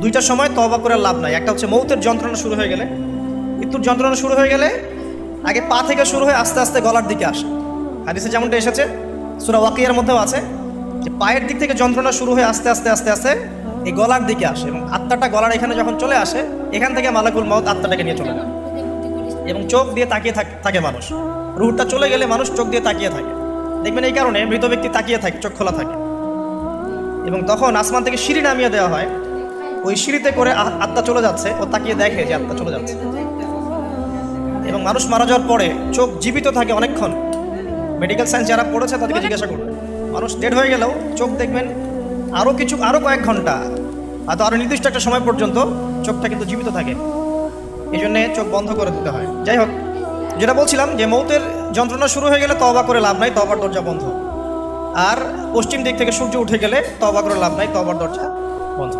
দুইটা সময় তওবা করে লাভ নাই। একটা হচ্ছে মৌতের যন্ত্রণা শুরু হয়ে গেলে, মৃত্যুর যন্ত্রণা শুরু হয়ে গেলে আগে পা থেকে শুরু হয়ে আস্তে আস্তে গলার দিকে আসে। হাদিসে যেমনটা এসেছে, সূরা ওয়াকিয়ার মধ্যেও আছে যে পায়ের দিক থেকে যন্ত্রণা শুরু হয়ে আস্তে আস্তে আস্তে আস্তে এই গলার দিকে আসে, এবং আত্মাটা গলার এখানে যখন চলে আসে, এখান থেকে মালাকুল মউত আত্মাটাকে নিয়ে চলে যায় এবং চোখ দিয়ে তাকিয়ে থাকে মানুষ। রুহটা চলে গেলে মানুষ চোখ দিয়ে তাকিয়ে থাকে, দেখবেন এই কারণে মৃত ব্যক্তি তাকিয়ে থাকে, চোখ খোলা থাকে। এবং তখন আসমান থেকে সিঁড়ি নামিয়ে দেওয়া হয়, ওই সিঁড়িতে করে আত্মা চলে যাচ্ছে, ও তাকিয়ে দেখে যে আত্মা চলে যাচ্ছে। এবং মানুষ মারা যাওয়ার পরে চোখ জীবিত থাকে অনেকক্ষণ। মেডিকেল সায়েন্স যারা পড়েছে তাদেরকে জিজ্ঞাসা করবে, মানুষ ডেড হয়ে গেলেও চোখ দেখবেন আরও কয়েক ঘন্টা, হয়তো আরও নির্দিষ্ট একটা সময় পর্যন্ত চোখটা কিন্তু জীবিত থাকে। এই জন্যে চোখ বন্ধ করে দিতে হয়। যাই হোক, যেটা বলছিলাম যে মৌতের যন্ত্রণা শুরু হয়ে গেলে তওবা করে লাভ নাই, তওবার দরজা বন্ধ। আর পশ্চিম দিক থেকে সূর্য উঠে গেলে তওবা করে লাভ নাই, তওবার দরজা বন্ধ।